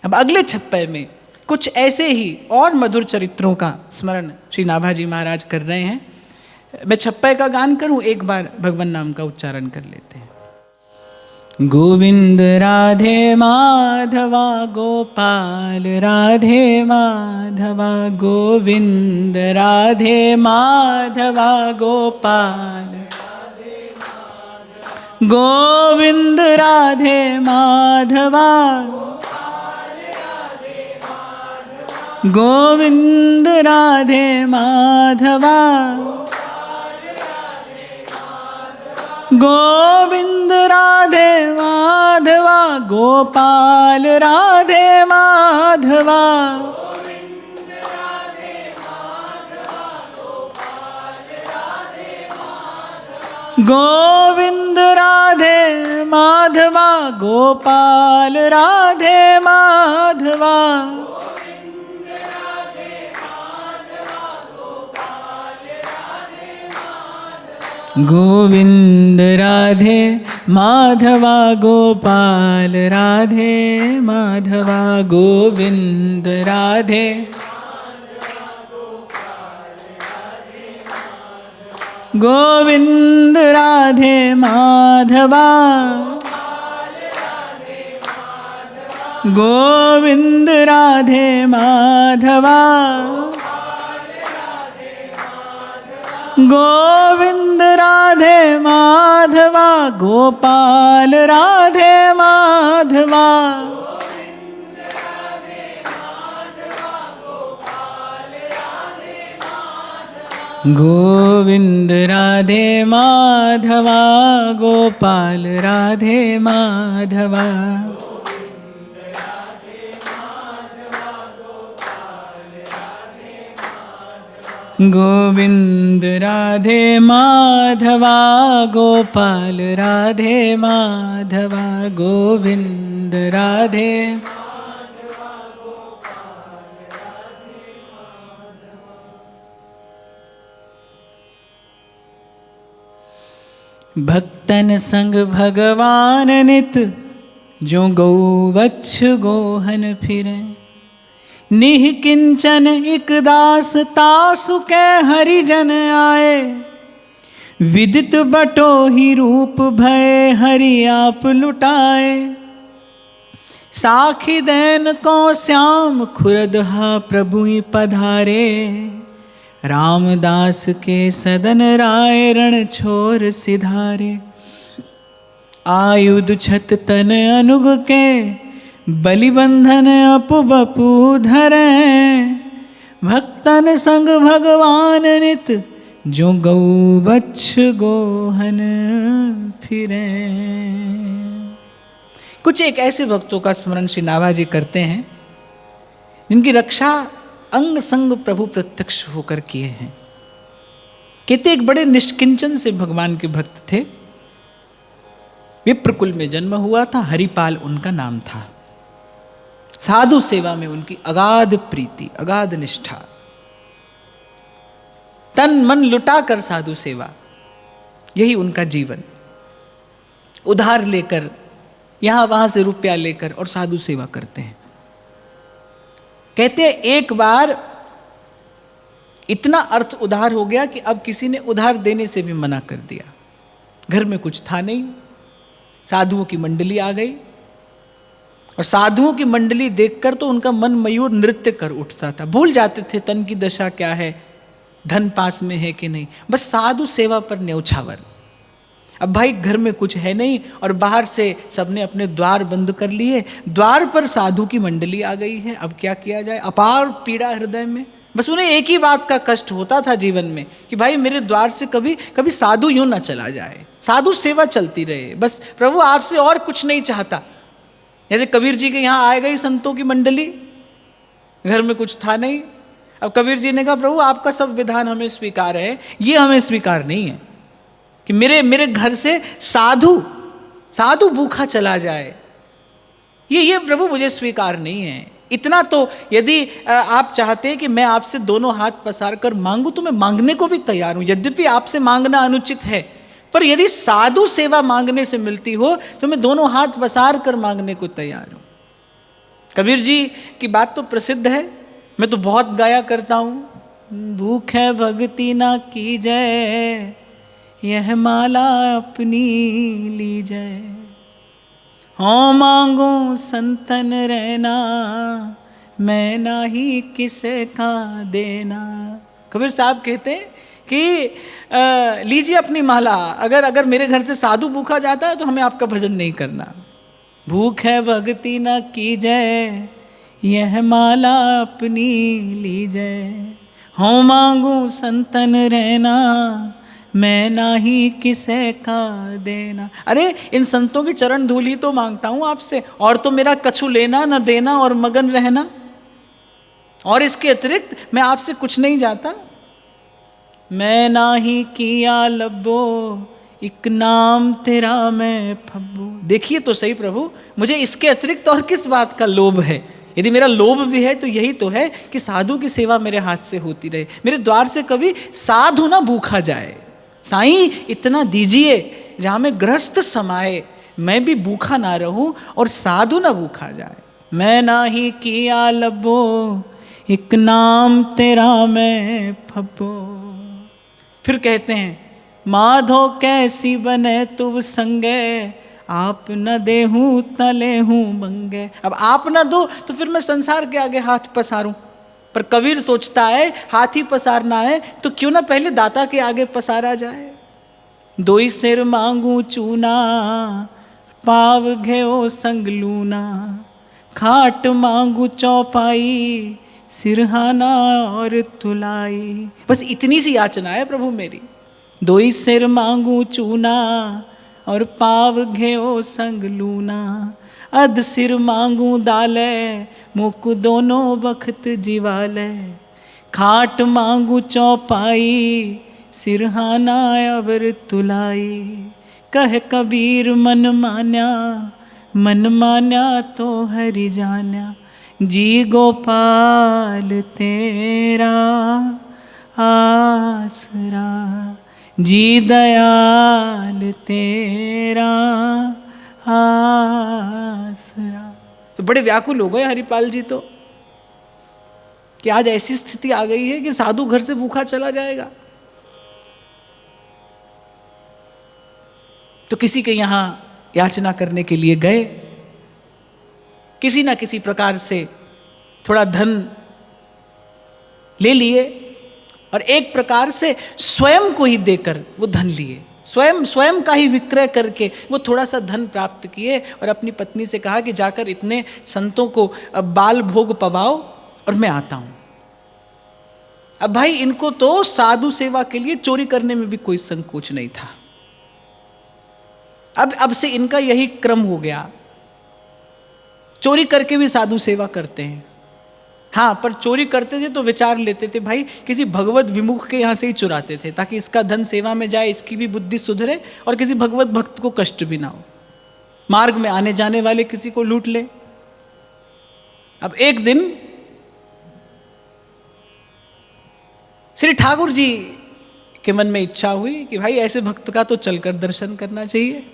अब अगले छप्पे में कुछ ऐसे ही और मधुर चरित्रों का स्मरण श्री नाभाजी महाराज कर रहे हैं। मैं छप्पे का गान करूं, एक बार भगवान नाम का उच्चारण कर लेते हैं। गोविंद राधे माधवा गोपाल राधे माधवा, गोविंद राधे माधवा गोपाल, गोविंद राधे माधवा, गोविंद राधे माधवा, गोविंद राधे माधवा गोपाल राधे माधवा, गोविंद राधे माधवा गोपाल राधे माधवा, गोविंद राधे माधवा गोपाल राधे माधवा, गोविंद राधे, गोविंद राधे माधवा, गोविंद राधे माधवा, गोविंद राधे माधवा गोपाल राधे माधवा, गोविंद राधे माधवा गोपाल राधे माधवा, गोविंद राधे माधवा गोपाल राधे माधवा, गोविंद राधे, भक्तन संग भगवान नित, जो गौ बच्छ गोहन फिरे, निह किंचन इक दास तासु के हरिजन आए, विदित बटो ही रूप भय हरि आप लुटाए, साखी दैन को श्याम खुरदहा प्रभु ही पधारे, रामदास के सदन राय रण छोर सिधारे, आयुध छत तन अनुग के बलिबंधन अपु बपू धरे, भक्तन संग भगवान नित, जो गौ बच्छ गोहन फिरे। कुछ एक ऐसे भक्तों का स्मरण श्री नाभाजी करते हैं जिनकी रक्षा अंग संग प्रभु प्रत्यक्ष होकर किए हैं। कहते एक बड़े निष्किंचन से भगवान के भक्त थे, विप्रकुल में जन्म हुआ था, हरिपाल उनका नाम था। साधु सेवा में उनकी अगाध प्रीति, अगाध निष्ठा, तन मन लुटाकर साधु सेवा, यही उनका जीवन। उधार लेकर, यहां वहां से रुपया लेकर और साधु सेवा करते हैं। कहते हैं एक बार इतना अर्थ उधार हो गया कि अब किसी ने उधार देने से भी मना कर दिया। घर में कुछ था नहीं, साधुओं की मंडली आ गई और साधुओं की मंडली देखकर तो उनका मन मयूर नृत्य कर उठता था। भूल जाते थे तन की दशा क्या है, धन पास में है कि नहीं, बस साधु सेवा पर न्यौछावर। अब भाई घर में कुछ है नहीं और बाहर से सबने अपने द्वार बंद कर लिए, द्वार पर साधु की मंडली आ गई है। अब क्या किया जाए, अपार पीड़ा हृदय में। बस उन्हें एक ही बात का कष्ट होता था जीवन में कि भाई मेरे द्वार से कभी कभी साधु यूं ना चला जाए, साधु सेवा चलती रहे, बस प्रभु आपसे और कुछ नहीं चाहता। जैसे कबीर जी के यहाँ आ गई संतों की मंडली, घर में कुछ था नहीं। अब कबीर जी ने कहा प्रभु आपका सब विधान हमें स्वीकार है, ये हमें स्वीकार नहीं है कि मेरे घर से साधु भूखा चला जाए, ये प्रभु मुझे स्वीकार नहीं है। इतना तो यदि आप चाहते हैं कि मैं आपसे दोनों हाथ पसार कर मांगू तो मैं मांगने को भी तैयार हूं, यद्यपि आपसे मांगना अनुचित है, पर यदि साधु सेवा मांगने से मिलती हो तो मैं दोनों हाथ पसार कर मांगने को तैयार हूं। कबीर जी की बात तो प्रसिद्ध है, मैं तो बहुत गाया करता हूँ। भूखे भक्ति ना की जय, यह माला अपनी लीजय। हाँ मांगो संतन रहना, मैं ना ही किसे का देना। कबीर साहब कहते हैं कि लीजिए अपनी माला, अगर मेरे घर से साधु भूखा जाता है तो हमें आपका भजन नहीं करना। भूख है भक्ति न कीजय, यह माला अपनी लीजय। हो मांगू संतन रहना, मैं ना ही किसे का देना। अरे इन संतों की चरण धूली तो मांगता हूं आपसे, और तो मेरा कछु लेना न देना और मगन रहना, और इसके अतिरिक्त मैं आपसे कुछ नहीं जाता। मैं ना ही किया लब्बो, एक नाम तेरा मैं फब्बो। देखिए तो सही प्रभु, मुझे इसके अतिरिक्त और किस बात का लोभ है? यदि मेरा लोभ भी है तो यही तो है कि साधु की सेवा मेरे हाथ से होती रहे, मेरे द्वार से कभी साधु ना भूखा जाए। साईं इतना दीजिए जहाँ में गृहस्थ समाये, मैं भी भूखा ना रहूं और साधु ना भूखा जाए। मैं ना ही किया लब्बो, एक नाम तेरा मैं फब्बो। फिर कहते हैं माधो कैसी बने तुम संगे, आप न देहूं तले हूं मंगे। अब आप न दो तो फिर मैं संसार के आगे हाथ पसारूं, पर कबीर सोचता है हाथ ही पसारना है तो क्यों ना पहले दाता के आगे पसारा जाए। दोई सिर मांगू चूना, पाव घेओ संग लूना। खाट मांगू चौपाई, सिरहाना और तुलाई। बस इतनी सी याचना है प्रभु मेरी। दोई सिर मांगू चूना, और पाव घेओ संग लूना। अध सिर मांगू दाले, मुख दोनों बखत जीवाले। खाट मांगू चौपाई, सिरहाना अवर तुलाई। कह कबीर मन मान्या, मन मान्या तो हरि जान्या। जी गोपाल तेरा आसरा, जी दयाल तेरा आसरा। तो बड़े व्याकुल हो गए हरिपाल जी तो, कि आज ऐसी स्थिति आ गई है कि साधु घर से भूखा चला जाएगा। तो किसी के यहां याचना करने के लिए गए, किसी ना किसी प्रकार से थोड़ा धन ले लिए, और एक प्रकार से स्वयं को ही देकर वो धन लिए, स्वयं का ही विक्रय करके वो थोड़ा सा धन प्राप्त किए, और अपनी पत्नी से कहा कि जाकर इतने संतों को बाल भोग पवाओ और मैं आता हूं। अब भाई इनको तो साधु सेवा के लिए चोरी करने में भी कोई संकोच नहीं था। अब से इनका यही क्रम हो गया, चोरी करके भी साधु सेवा करते हैं। हाँ, पर चोरी करते थे तो विचार लेते थे भाई किसी भगवत विमुख के यहाँ से ही चुराते थे, ताकि इसका धन सेवा में जाए, इसकी भी बुद्धि सुधरे और किसी भगवत भक्त को कष्ट भी ना हो, मार्ग में आने जाने वाले किसी को लूट ले। अब एक दिन श्री ठाकुर जी के मन में इच्छा हुई कि भाई ऐसे भक्त का तो चलकर दर्शन करना चाहिए।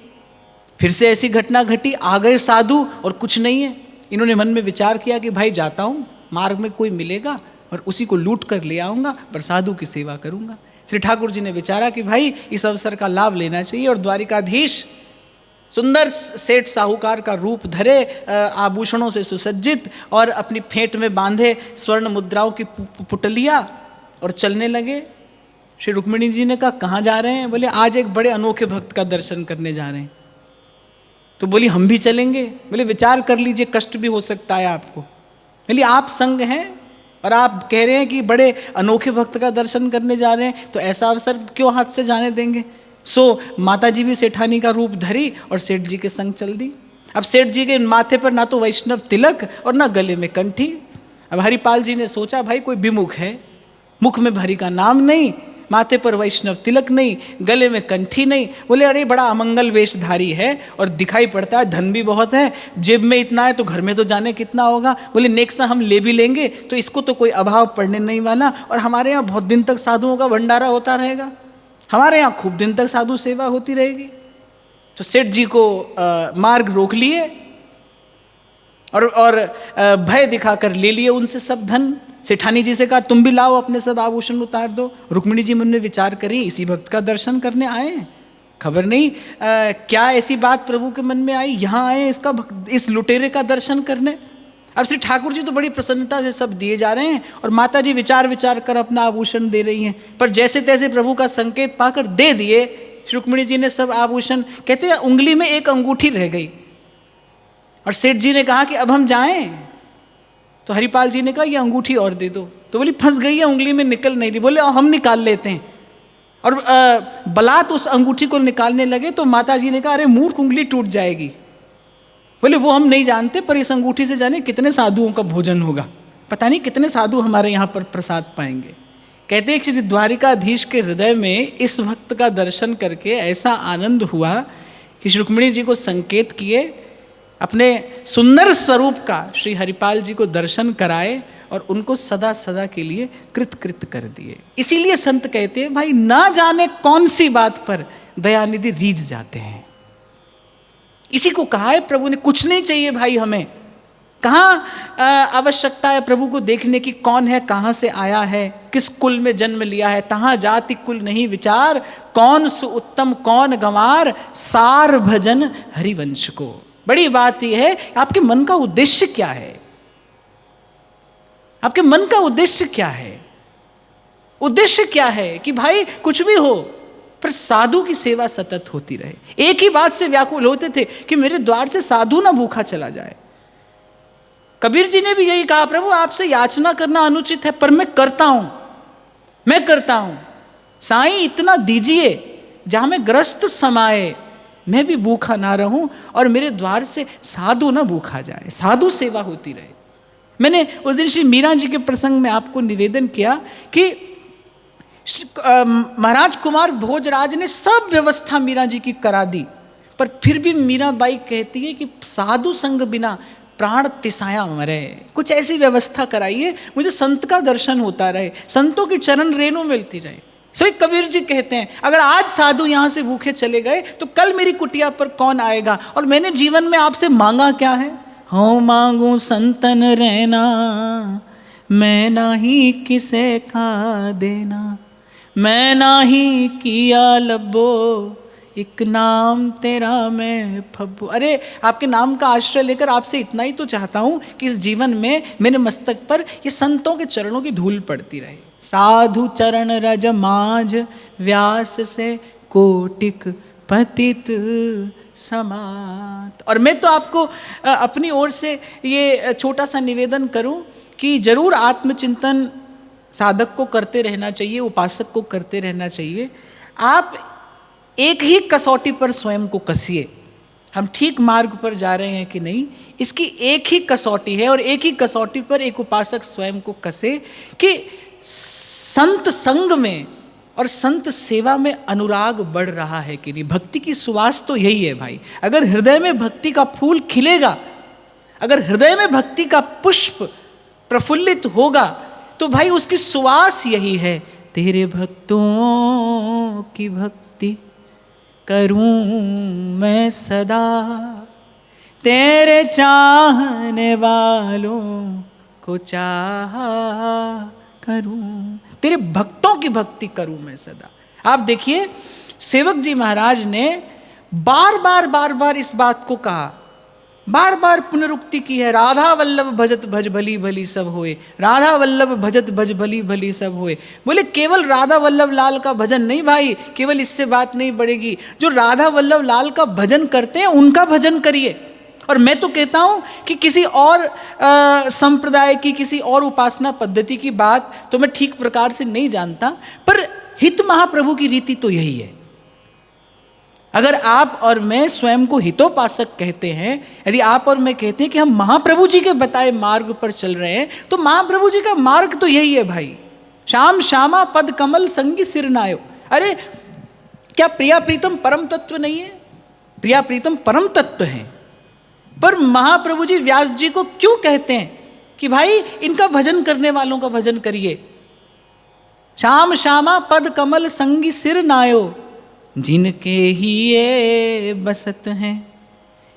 फिर से ऐसी घटना घटी, आ गए साधु और कुछ नहीं है। इन्होंने मन में विचार किया कि भाई जाता हूँ, मार्ग में कोई मिलेगा और उसी को लूट कर ले आऊँगा, पर साधु की सेवा करूँगा। श्री ठाकुर जी ने विचारा कि भाई इस अवसर का लाभ लेना चाहिए, और द्वारिकाधीश सुंदर सेठ साहूकार का रूप धरे, आभूषणों से सुसज्जित और अपनी फेंट में बांधे स्वर्ण मुद्राओं की पुटलिया, और चलने लगे। श्री रुक्मिणी जी ने कहा कहाँ जा रहे हैं? बोले आज एक बड़े अनोखे भक्त का दर्शन करने जा रहे हैं। तो बोली हम भी चलेंगे। बोले विचार कर लीजिए, कष्ट भी हो सकता है आपको। बोली आप संग हैं और आप कह रहे हैं कि बड़े अनोखे भक्त का दर्शन करने जा रहे हैं, तो ऐसा अवसर क्यों हाथ से जाने देंगे। सो माता जी भी सेठानी का रूप धरी और सेठ जी के संग चल दी। अब सेठ जी के माथे पर ना तो वैष्णव तिलक और ना गले में कंठी। अब हरिपाल जी ने सोचा भाई कोई विमुख है, मुख में हरि का नाम नहीं, माथे पर वैष्णव तिलक नहीं, गले में कंठी नहीं। बोले अरे बड़ा अमंगल वेशधारी है और दिखाई पड़ता है, धन भी बहुत है, जेब में इतना है तो घर में तो जाने कितना होगा। बोले नेक्सा हम ले भी लेंगे तो इसको तो कोई अभाव पड़ने नहीं वाला, और हमारे यहाँ बहुत दिन तक साधुओं का भंडारा होता रहेगा, हमारे यहाँ खूब दिन तक साधु सेवा होती रहेगी। तो सेठ जी को मार्ग रोक लिए और भय दिखाकर ले लिए उनसे सब धन। सेठानी जी से कहा तुम भी लाओ, अपने सब आभूषण उतार दो। रुक्मिणी जी मन में विचार करी, इसी भक्त का दर्शन करने आए हैं, खबर नहीं क्या ऐसी बात प्रभु के मन में आई, यहाँ आए इस लुटेरे का दर्शन करने। अब श्री ठाकुर जी तो बड़ी प्रसन्नता से सब दिए जा रहे हैं और माता जी विचार विचार कर अपना आभूषण दे रही हैं, पर जैसे तैसे प्रभु का संकेत पाकर दे दिए रुक्मिणी जी ने सब आभूषण। कहते हैं उंगली में एक अंगूठी रह गई और सेठ जी ने कहा कि अब हम जाएं, तो हरिपाल जी ने कहा ये अंगूठी और दे दो। तो बोली फंस गई है, उंगली में निकल नहीं रही। बोले हम निकाल लेते हैं। और बलात् उस अंगूठी को निकालने लगे तो माता जी ने कहा अरे मूर्ख, उंगली टूट जाएगी। बोले वो हम नहीं जानते, पर इस अंगूठी से जाने कितने साधुओं का भोजन होगा, पता नहीं कितने साधु हमारे यहाँ पर प्रसाद पाएंगे। कहते हैं श्री द्वारिकाधीश के हृदय में इस भक्त का दर्शन करके ऐसा आनंद हुआ कि रुक्मिणी जी को संकेत किए, अपने सुंदर स्वरूप का श्री हरिपाल जी को दर्शन कराए और उनको सदा सदा के लिए कृत कर दिए। इसीलिए संत कहते हैं भाई ना जाने कौन सी बात पर दयानिधि रीझ जाते हैं। इसी को कहा है प्रभु ने, कुछ नहीं चाहिए भाई हमें, कहाँ आवश्यकता है प्रभु को देखने की, कौन है, कहाँ से आया है, किस कुल में जन्म लिया है, तहाँ जाति कुल नहीं विचार, कौन सु उत्तम कौन गंवार, सार भजन हरिवंश को। बड़ी बात यह है आपके मन का उद्देश्य क्या है, आपके मन का उद्देश्य क्या है। उद्देश्य क्या है कि भाई कुछ भी हो पर साधु की सेवा सतत होती रहे। एक ही बात से व्याकुल होते थे कि मेरे द्वार से साधु ना भूखा चला जाए। कबीर जी ने भी यही कहा, प्रभु आपसे याचना करना अनुचित है पर मैं करता हूं, साईं इतना दीजिए जहां मैं ग्रस्त समाए, मैं भी भूखा ना रहूं और मेरे द्वार से साधु ना भूखा जाए, साधु सेवा होती रहे। मैंने उस दिन श्री मीरा जी के प्रसंग में आपको निवेदन किया कि महाराज कुमार भोजराज ने सब व्यवस्था मीरा जी की करा दी, पर फिर भी मीराबाई कहती है कि साधु संग बिना प्राण तिसाया मरे, कुछ ऐसी व्यवस्था कराइए मुझे संत का दर्शन होता रहे, संतों की चरण रेणु मिलती रहे। सो कबीर जी कहते हैं अगर आज साधु यहाँ से भूखे चले गए तो कल मेरी कुटिया पर कौन आएगा। और मैंने जीवन में आपसे मांगा क्या है, हाँ मांगू संतन रहना, मैं नाही किसे का देना, मैं नाही किया लबो, एक नाम तेरा मैं फब्बू। अरे आपके नाम का आश्रय लेकर आपसे इतना ही तो चाहता हूँ कि इस जीवन में मेरे मस्तक पर ये संतों के चरणों की धूल पड़ती रहे। साधु चरण रज माझ, व्यास से कोटिक पतित समात। और मैं तो आपको अपनी ओर से ये छोटा सा निवेदन करूं कि जरूर आत्मचिंतन साधक को करते रहना चाहिए, उपासक को करते रहना चाहिए। आप एक ही कसौटी पर स्वयं को कसिए, हम ठीक मार्ग पर जा रहे हैं कि नहीं, इसकी एक ही कसौटी है। और एक ही कसौटी पर एक उपासक स्वयं को कसे कि संत संग में और संत सेवा में अनुराग बढ़ रहा है कि नहीं। भक्ति की सुवास तो यही है भाई। अगर हृदय में भक्ति का फूल खिलेगा, अगर हृदय में भक्ति का पुष्प प्रफुल्लित होगा तो भाई उसकी सुवास यही है, तेरे भक्तों की भक्ति करूं मैं सदा, तेरे चाहने वालों को चाहा करूं, तेरे भक्तों की भक्ति करूं मैं सदा। आप देखिए सेवक जी महाराज ने बार बार इस बात को कहा, बार बार पुनरुक्ति की है, राधा वल्लभ भजत भज भली भली सब होए, राधा वल्लभ भजत भज भली भली सब होए। बोले केवल राधा वल्लभ लाल का भजन नहीं भाई, केवल इससे बात नहीं बढ़ेगी, जो राधा वल्लभ लाल का भजन करते हैं उनका भजन करिए। और मैं तो कहता हूं कि किसी और संप्रदाय की, किसी और उपासना पद्धति की बात तो मैं ठीक प्रकार से नहीं जानता, पर हित महाप्रभु की रीति तो यही है। अगर आप और मैं स्वयं को हितोपासक कहते हैं, यदि आप और मैं कहते हैं कि हम महाप्रभु जी के बताए मार्ग पर चल रहे हैं, तो महाप्रभु जी का मार्ग तो यही है भाई। श्याम श्यामा पद कमल संगी सिर नायो। अरे क्या प्रिया प्रीतम परम तत्व नहीं है? प्रिया प्रीतम परम तत्व है, पर महाप्रभु जी व्यास जी को क्यों कहते हैं कि भाई इनका भजन करने वालों का भजन करिए। श्याम श्यामा पद कमल संगी सिर नायो, जिनके ही ये बसत हैं,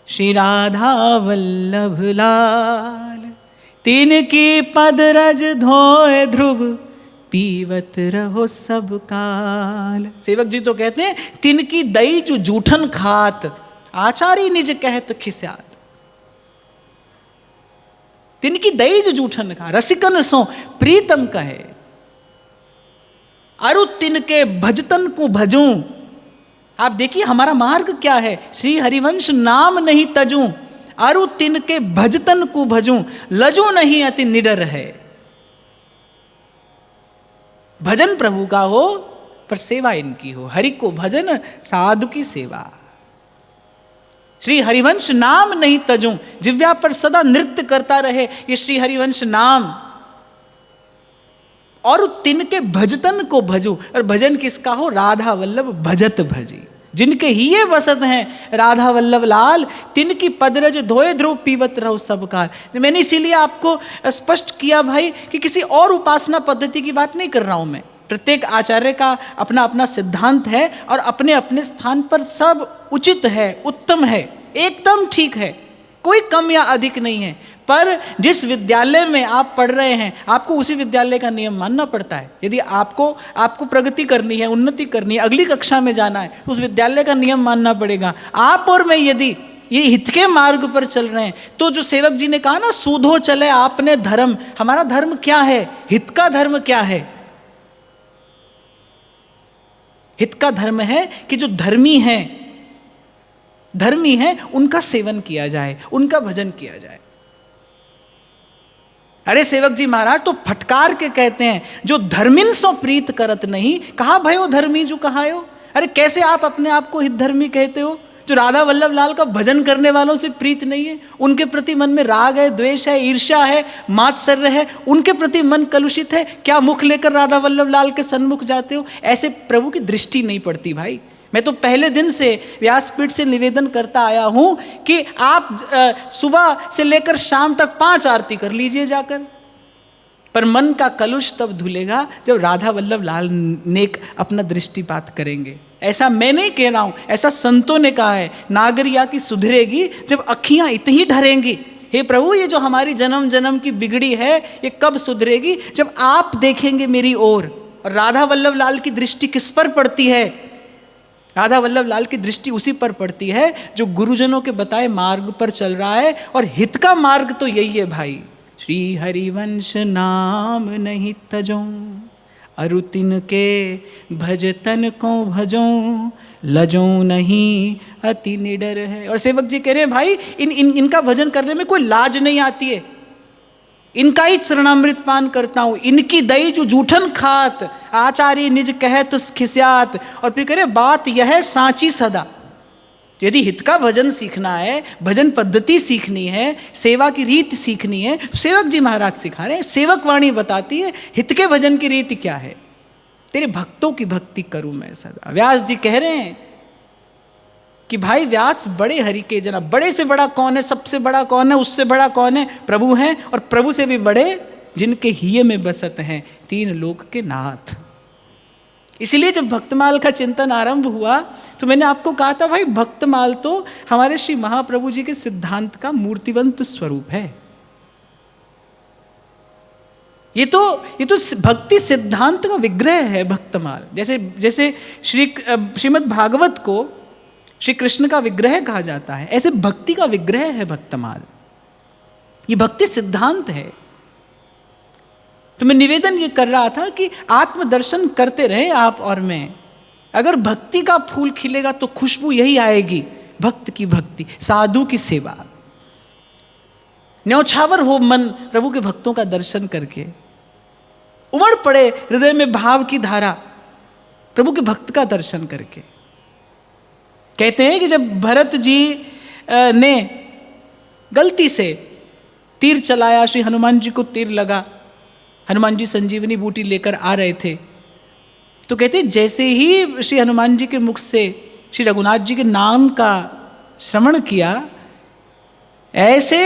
श्री राधा वल्लभ लाल, तिनकी पद रज धोए ध्रुव, पीवत रहो सब काल। सेवक जी तो कहते हैं तिनकी दई जो जूठन खात, आचारी निज कहत खिस्यात। तिनकी दई जो जूठन खा, रसिकन सो प्रीतम कहे, अरु तिनके भजतन को भजूं। आप देखिए हमारा मार्ग क्या है, श्री हरिवंश नाम नहीं तजूं, अरु तिनके भजतन को भजूं, लजू नहीं अति निडर है। भजन प्रभु का हो पर सेवा इनकी हो, हरि को भजन साधु की सेवा। श्री हरिवंश नाम नहीं तजूं, जिव्या पर सदा नृत्य करता रहे ये श्री हरिवंश नाम, और तिनके भजतन को भजू। और भजन किसका हो, राधा वल्लभ भजत भजी, जिनके ही ये वसत हैं राधा वल्लभ लाल, तिनकी पदरज धोए ध्रुव, पीवत रहो सब काल। मैंने इसीलिए आपको स्पष्ट किया भाई कि किसी और उपासना पद्धति की बात नहीं कर रहा हूं मैं। प्रत्येक आचार्य का अपना अपना सिद्धांत है और अपने अपने स्थान पर सब उचित है, उत्तम है, एकदम ठीक है, कोई कम या अधिक नहीं है। पर जिस विद्यालय में आप पढ़ रहे हैं आपको उसी विद्यालय का नियम मानना पड़ता है। यदि आपको प्रगति करनी है, उन्नति करनी है, अगली कक्षा में जाना है, तो उस विद्यालय का नियम मानना पड़ेगा। आप और मैं यदि ये हित के मार्ग पर चल रहे हैं तो जो सेवक जी ने कहा ना, सूधो चले आपने धर्म, हमारा धर्म क्या है, हित का धर्म क्या है। हित का धर्म है कि जो धर्मी है उनका सेवन किया जाए, उनका भजन किया जाए। अरे सेवक जी महाराज तो फटकार के कहते हैं, जो धर्मिन सो प्रीत करत नहीं, कहा भयो धर्मी जो कहायो। अरे कैसे आप अपने आप को हित धर्मी कहते हो, जो राधा वल्लभ लाल का भजन करने वालों से प्रीत नहीं है, उनके प्रति मन में राग है, द्वेष है, ईर्ष्या है, मात्सर्य है, उनके प्रति मन कलुषित है, क्या मुख लेकर राधा वल्लभ लाल के सन्मुख जाते हो। ऐसे प्रभु की दृष्टि नहीं पड़ती भाई। मैं तो पहले दिन से व्यासपीठ से निवेदन करता आया हूं कि आप सुबह से लेकर शाम तक 5 आरती कर लीजिए जाकर, पर मन का कलुष तब धुलेगा जब राधा वल्लभ लाल ने अपना दृष्टिपात करेंगे। ऐसा मैं नहीं कह रहा हूं, ऐसा संतों ने कहा है। नागरिया की सुधरेगी जब अखियां इतनी ढरेंगी। हे प्रभु, ये जो हमारी जन्म जन्म की बिगड़ी है ये कब सुधरेगी, जब आप देखेंगे मेरी ओर। और राधा वल्लभ लाल की दृष्टि किस पर पड़ती है, राधा वल्लभ लाल की दृष्टि उसी पर पड़ती है जो गुरुजनों के बताए मार्ग पर चल रहा है। और हित का मार्ग तो यही है भाई, श्री हरिवंश नाम नहीं तजों, अरु तिनके भजतन को भजों, लजों नहीं अति निडर है। और सेवक जी कह रहे हैं भाई इनका भजन करने में कोई लाज नहीं आती है, इनका ही चरणामृत पान करता हूं, इनकी दई जो जूठन खात, आचार्य निज कहत खिस्यात। और फिर कह रहे बात यह है सांची सदा। यदि हित का भजन सीखना है, भजन पद्धति सीखनी है, सेवा की रीत सीखनी है, सेवक जी महाराज सिखा रहे हैं। सेवक वाणी बताती है हित के भजन की रीति क्या है। तेरे भक्तों की भक्ति करूं मैं सदा। व्यास जी कह रहे हैं कि भाई व्यास बड़े हरि के जना, बड़े से बड़ा कौन है, सबसे बड़ा कौन है, उससे बड़ा कौन है, प्रभु हैं। और प्रभु से भी बड़े जिनके हिये में बसत हैं 3 लोक के नाथ। इसलिए जब भक्तमाल का चिंतन आरंभ हुआ तो मैंने आपको कहा था भाई भक्तमाल तो हमारे श्री महाप्रभु जी के सिद्धांत का मूर्तिवंत स्वरूप है। ये तो भक्ति सिद्धांत का विग्रह है भक्तमाल। जैसे श्रीमद् भागवत को श्री कृष्ण का विग्रह कहा जाता है, ऐसे भक्ति का विग्रह है भक्तमाल। ये भक्ति सिद्धांत है। तो मैं निवेदन ये कर रहा था कि आत्मदर्शन करते रहे आप और मैं। अगर भक्ति का फूल खिलेगा तो खुशबू यही आएगी, भक्त की भक्ति, साधु की सेवा। न्यौछावर हो मन प्रभु के भक्तों का दर्शन करके, उमड़ पड़े हृदय में भाव की धारा प्रभु के भक्त का दर्शन करके। कहते हैं कि जब भरत जी ने गलती से तीर चलाया, श्री हनुमान जी को तीर लगा, हनुमान जी संजीवनी बूटी लेकर आ रहे थे, तो कहते जैसे ही श्री हनुमान जी के मुख से श्री रघुनाथ जी के नाम का श्रवण किया, ऐसे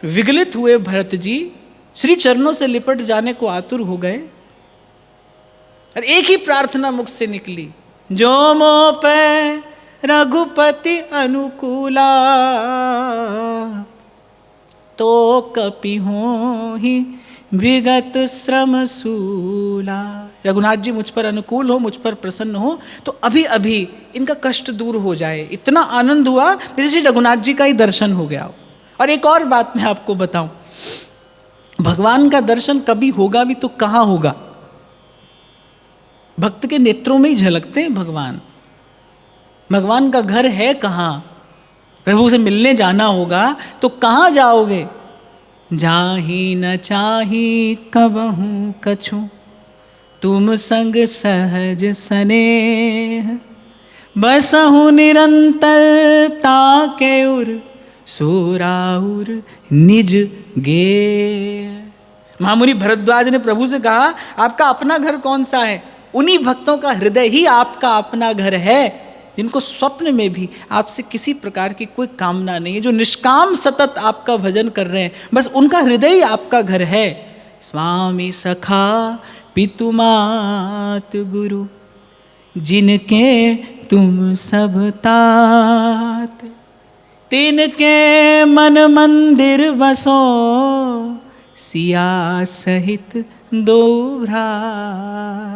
विगलित हुए भरत जी, श्री चरणों से लिपट जाने को आतुर हो गए। और एक ही प्रार्थना मुख से निकली, जो मोह पे रघुपति अनुकूला, तो कपि होहि विगत श्रम सूला। रघुनाथ जी मुझ पर अनुकूल हो, मुझ पर प्रसन्न हो, तो अभी अभी इनका कष्ट दूर हो जाए। इतना आनंद हुआ जैसे रघुनाथ जी का ही दर्शन हो गया हो। और एक और बात मैं आपको बताऊं, भगवान का दर्शन कभी होगा भी तो कहाँ होगा? भक्त के नेत्रों में ही झलकते हैं भगवान। भगवान का घर है कहाँ? प्रभु से मिलने जाना होगा तो कहाँ जाओगे? जाहि न चाही कबहू कछु, तुम संग सहज स्नेह, बसहु निरंतर ताके उर, सोराउर निज गे। महामुनि भरद्वाज ने प्रभु से कहा, आपका अपना घर कौन सा है? उन्हीं भक्तों का हृदय ही आपका अपना घर है, जिनको स्वप्न में भी आपसे किसी प्रकार की कोई कामना नहीं है, जो निष्काम सतत आपका भजन कर रहे हैं, बस उनका हृदय ही आपका घर है। स्वामी सखा पितु मात गुरु, जिनके तुम सब तात, तिनके मन मंदिर बसो, सिया सहित दो भ्रात।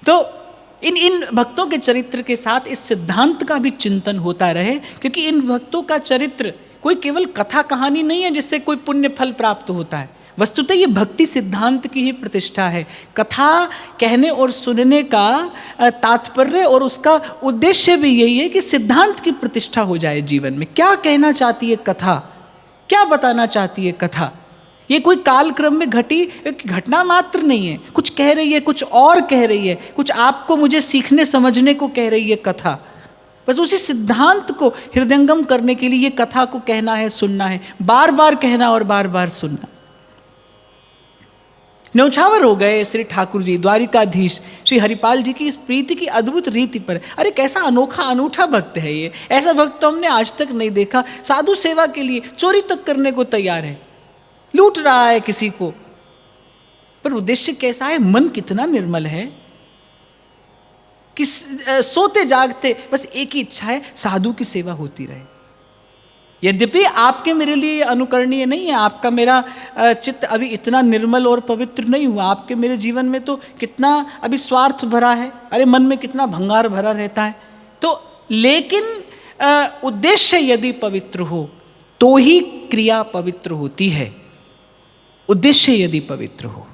तो इन भक्तों के चरित्र के साथ इस सिद्धांत का भी चिंतन होता रहे, क्योंकि इन भक्तों का चरित्र कोई केवल कथा कहानी नहीं है जिससे कोई पुण्य फल प्राप्त होता है। वस्तुतः ये भक्ति सिद्धांत की ही प्रतिष्ठा है। कथा कहने और सुनने का तात्पर्य और उसका उद्देश्य भी यही है कि सिद्धांत की प्रतिष्ठा हो जाए जीवन में। क्या कहना चाहती है कथा, क्या बताना चाहती है कथा? ये कोई कालक्रम में घटी घटना मात्र नहीं है, कुछ कह रही है, कुछ और कह रही है, कुछ आपको मुझे सीखने समझने को कह रही है कथा। बस उसी सिद्धांत को हृदयंगम करने के लिए ये कथा को कहना है, सुनना है, बार बार कहना और बार बार सुनना। न्यौछावर हो गए श्री ठाकुर जी, द्वारिकाधीश श्री हरिपाल जी की इस प्रीति की अद्भुत रीति पर। अरे कैसा अनोखा अनूठा भक्त है ये, ऐसा भक्त तो हमने आज तक नहीं देखा। साधु सेवा के लिए चोरी तक करने को तैयार है, लूट रहा है किसी को, पर उद्देश्य कैसा है? मन कितना निर्मल है कि सोते जागते बस एक ही इच्छा है, साधु की सेवा होती रहे। यद्यपि आपके मेरे लिए अनुकरणीय नहीं है, आपका मेरा चित्त अभी इतना निर्मल और पवित्र नहीं हुआ, आपके मेरे जीवन में तो कितना अभी स्वार्थ भरा है, अरे मन में कितना भंगार भरा रहता है। तो लेकिन उद्देश्य यदि पवित्र हो तो ही क्रिया पवित्र होती है। उद्देश्य यदि पवित्र हो,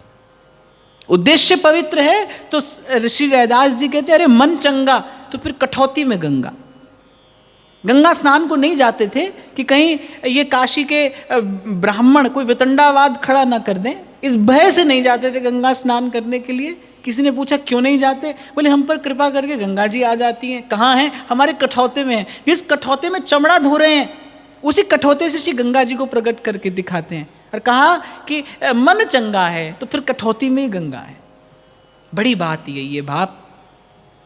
उद्देश्य पवित्र है तो ऋषि रैदास जी कहते हैं, अरे मन चंगा तो फिर कठौती में गंगा। गंगा स्नान को नहीं जाते थे कि कहीं ये काशी के ब्राह्मण कोई वितंडावाद खड़ा ना कर दें, इस भय से नहीं जाते थे गंगा स्नान करने के लिए। किसी ने पूछा क्यों नहीं जाते? बोले हम पर कृपा करके गंगा जी आ जाती हैं। कहाँ हैं? हमारे कठौते में हैं। जिस कठौते में चमड़ा धो रहे हैं उसी कठौते से श्री गंगा जी को प्रकट करके दिखाते हैं, और कहा कि मन चंगा है तो फिर कठौती में ही गंगा है। बड़ी बात यही है भाव,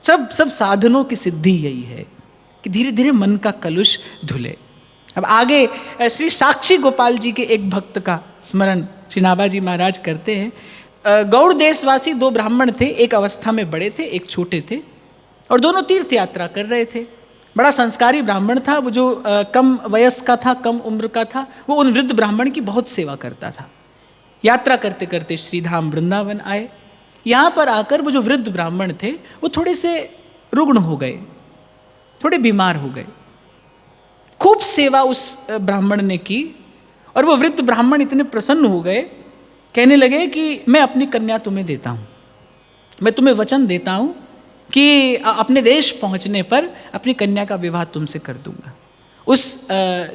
सब साधनों की सिद्धि यही है कि धीरे धीरे मन का कलुष धुले। अब आगे श्री साक्षी गोपाल जी के एक भक्त का स्मरण श्री नाभाजी महाराज करते हैं। गौड़ देशवासी दो ब्राह्मण थे, एक अवस्था में बड़े थे, एक छोटे थे, और दोनों तीर्थ यात्रा कर रहे थे। बड़ा संस्कारी ब्राह्मण था वो, जो कम वयस का था, कम उम्र का था, वो उन वृद्ध ब्राह्मण की बहुत सेवा करता था। यात्रा करते करते श्रीधाम वृंदावन आए। यहाँ पर आकर वो जो वृद्ध ब्राह्मण थे वो थोड़े से रुग्ण हो गए, थोड़े बीमार हो गए। खूब सेवा उस ब्राह्मण ने की, और वो वृद्ध ब्राह्मण इतने प्रसन्न हो गए, कहने लगे कि मैं अपनी कन्या तुम्हें देता हूँ, मैं तुम्हें वचन देता हूँ कि अपने देश पहुँचने पर अपनी कन्या का विवाह तुमसे कर दूंगा। उस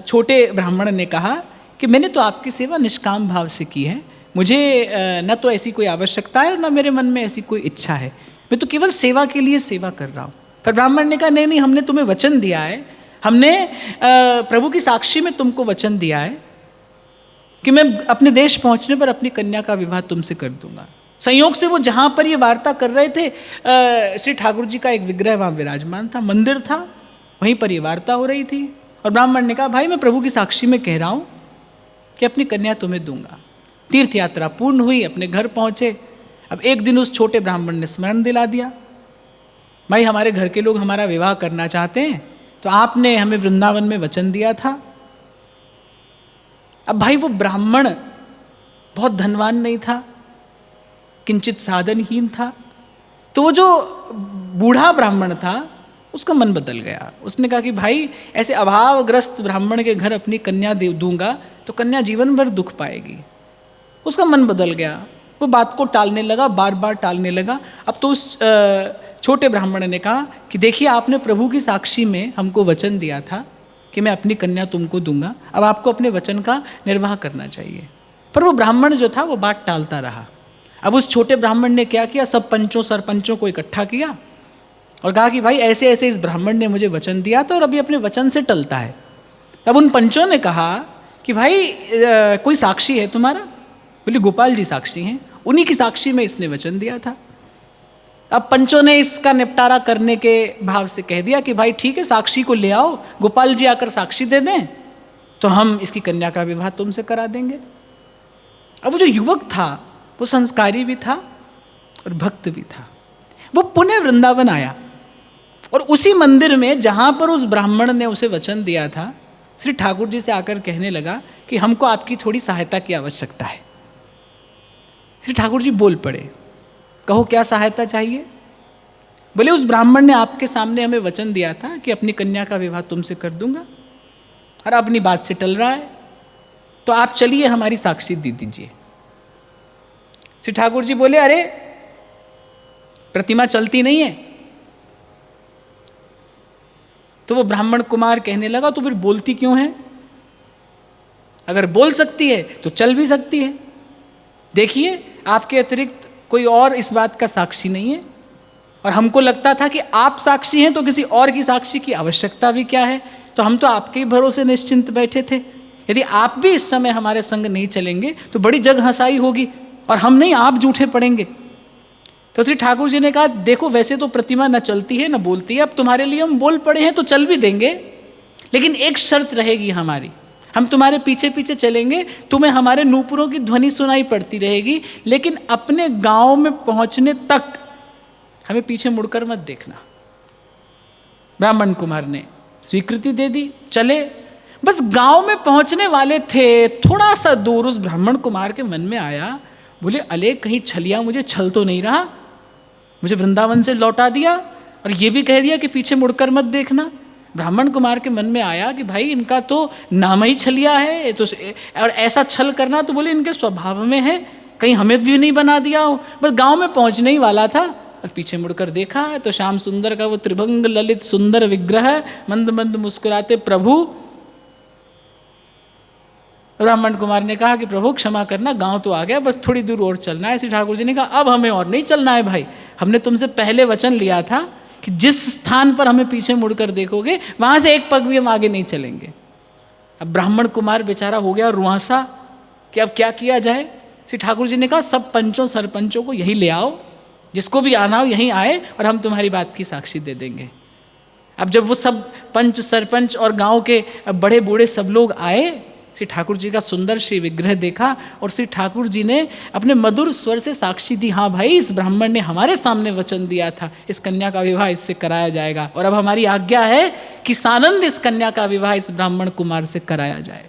छोटे ब्राह्मण ने कहा कि मैंने तो आपकी सेवा निष्काम भाव से की है, मुझे न तो ऐसी कोई आवश्यकता है और न मेरे मन में ऐसी कोई इच्छा है, मैं तो केवल सेवा के लिए सेवा कर रहा हूँ। पर ब्राह्मण ने कहा नहीं, हमने तुम्हें वचन दिया है, हमने प्रभु की साक्षी में तुमको वचन दिया है कि मैं अपने देश पहुँचने पर अपनी कन्या का विवाह तुमसे कर दूंगा। संयोग से वो जहाँ पर ये वार्ता कर रहे थे, श्री ठाकुर जी का एक विग्रह वहाँ विराजमान था, मंदिर था, वहीं पर ये वार्ता हो रही थी। और ब्राह्मण ने कहा भाई मैं प्रभु की साक्षी में कह रहा हूँ कि अपनी कन्या तुम्हें दूंगा। तीर्थ यात्रा पूर्ण हुई, अपने घर पहुँचे। अब एक दिन उस छोटे ब्राह्मण ने स्मरण दिला दिया, भाई हमारे घर के लोग हमारा विवाह करना चाहते हैं, तो आपने हमें वृंदावन में वचन दिया था। अब भाई वो ब्राह्मण बहुत धनवान नहीं था, किंचित साधनहीन था, तो वो जो बूढ़ा ब्राह्मण था उसका मन बदल गया। उसने कहा कि भाई ऐसे अभावग्रस्त ब्राह्मण के घर अपनी कन्या दे दूंगा तो कन्या जीवन भर दुख पाएगी। उसका मन बदल गया, वो बात को टालने लगा, बार बार टालने लगा। अब तो उस छोटे ब्राह्मण ने कहा कि देखिए आपने प्रभु की साक्षी में हमको वचन दिया था कि मैं अपनी कन्या तुमको दूंगा, अब आपको अपने वचन का निर्वाह करना चाहिए। पर वो ब्राह्मण जो था वो बात टालता रहा। अब उस छोटे ब्राह्मण ने क्या किया, सब पंचों सरपंचों को इकट्ठा किया और कहा कि भाई ऐसे ऐसे इस ब्राह्मण ने मुझे वचन दिया था और अभी अपने वचन से टलता है। तब उन पंचों ने कहा कि भाई कोई साक्षी है तुम्हारा? बोले गोपाल जी साक्षी हैं, उन्हीं की साक्षी में इसने वचन दिया था। अब पंचों ने इसका निपटारा करने के भाव से कह दिया कि भाई ठीक है, साक्षी को ले आओ, गोपाल जी आकर साक्षी दे दें तो हम इसकी कन्या का विवाह तुमसे करा देंगे। अब वो जो युवक था वो संस्कारी भी था और भक्त भी था। वो पुनः वृंदावन आया और उसी मंदिर में जहां पर उस ब्राह्मण ने उसे वचन दिया था, श्री ठाकुर जी से आकर कहने लगा कि हमको आपकी थोड़ी सहायता की आवश्यकता है। श्री ठाकुर जी बोल पड़े, कहो क्या सहायता चाहिए? बोले उस ब्राह्मण ने आपके सामने हमें वचन दिया था कि अपनी कन्या का विवाह तुमसे कर दूंगा और अपनी बात से टल रहा है, तो आप चलिए हमारी साक्षी दे दीजिए। श्री ठाकुर जी बोले अरे प्रतिमा चलती नहीं है। तो वो ब्राह्मण कुमार कहने लगा तो फिर बोलती क्यों है? अगर बोल सकती है तो चल भी सकती है। देखिए आपके अतिरिक्त कोई और इस बात का साक्षी नहीं है और हमको लगता था कि आप साक्षी हैं तो किसी और की साक्षी की आवश्यकता भी क्या है, तो हम तो आपके ही भरोसे निश्चिंत बैठे थे। यदि आप भी इस समय हमारे संग नहीं चलेंगे तो बड़ी जग हंसाई होगी और हम नहीं आप जूठे पड़ेंगे। तो श्री ठाकुर जी ने कहा देखो वैसे तो प्रतिमा न चलती है न बोलती है, अब तुम्हारे लिए हम बोल पड़े हैं तो चल भी देंगे, लेकिन एक शर्त रहेगी हमारी, हम तुम्हारे पीछे पीछे चलेंगे, तुम्हें हमारे नूपुरों की ध्वनि सुनाई पड़ती रहेगी, लेकिन अपने गांव में पहुंचने तक हमें पीछे मुड़कर मत देखना। ब्राह्मण कुमार ने स्वीकृति दे दी, चले। बस गांव में पहुंचने वाले थे, थोड़ा सा दूर उस ब्राह्मण कुमार के मन में आया, बोले अले कहीं छलिया मुझे छल तो नहीं रहा, मुझे वृंदावन से लौटा दिया और ये भी कह दिया कि पीछे मुड़कर मत देखना। ब्राह्मण कुमार के मन में आया कि भाई इनका तो नाम ही छलिया है, तो और ऐसा छल करना तो बोले इनके स्वभाव में है, कहीं हमें भी नहीं बना दिया हो। बस गांव में पहुंचने ही वाला था और पीछे मुड़कर देखा तो श्याम सुंदर का वो त्रिभंग ललित सुंदर विग्रह, मंद मंद मुस्कुराते प्रभु। ब्राह्मण कुमार ने कहा कि प्रभु क्षमा करना, गांव तो आ गया, बस थोड़ी दूर और चलना है। श्री ठाकुर जी ने कहा अब हमें और नहीं चलना है भाई, हमने तुमसे पहले वचन लिया था कि जिस स्थान पर हमें पीछे मुड़कर देखोगे वहां से एक पग भी हम आगे नहीं चलेंगे। अब ब्राह्मण कुमार बेचारा हो गया रुआंसा कि अब क्या किया जाए। श्री ठाकुर जी ने कहा सब पंचों सरपंचों को यहीं ले आओ, जिसको भी आना हो यहीं आए और हम तुम्हारी बात की साक्षी दे देंगे। अब जब वो सब पंच सरपंच और गांव के बड़े बूढ़े सब लोग आए, श्री ठाकुर जी का सुंदर श्री विग्रह देखा और श्री ठाकुर जी ने अपने मधुर स्वर से साक्षी दी, हाँ भाई इस ब्राह्मण ने हमारे सामने वचन दिया था, इस कन्या का विवाह इससे कराया जाएगा और अब हमारी आज्ञा है कि सानंद इस कन्या का विवाह इस ब्राह्मण कुमार से कराया जाए।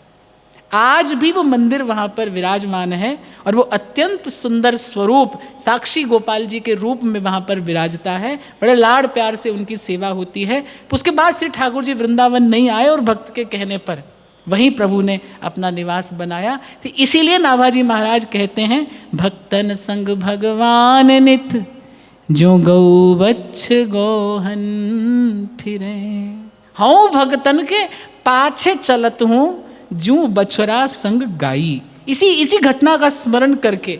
आज भी वो मंदिर वहाँ पर विराजमान है और वो अत्यंत सुंदर स्वरूप साक्षी गोपाल जी के रूप में वहाँ पर विराजता है। बड़े लाड़ प्यार से उनकी सेवा होती है। उसके बाद श्री ठाकुर जी वृंदावन नहीं आए और भक्त के कहने पर वहीं प्रभु ने अपना निवास बनाया। तो इसीलिए नाभाजी महाराज कहते हैं भक्तन संग भगवान नित जो गौ बच्छ गोहन फिरे। हूँ भक्तन के पाछे चलत हूँ जू बछड़ा संग गाई। इसी घटना का स्मरण करके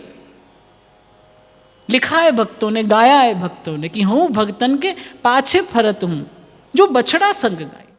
लिखा है भक्तों ने, गाया है भक्तों ने कि हूँ भक्तन के पाछे फरत हूँ जो बछड़ा संग गाई।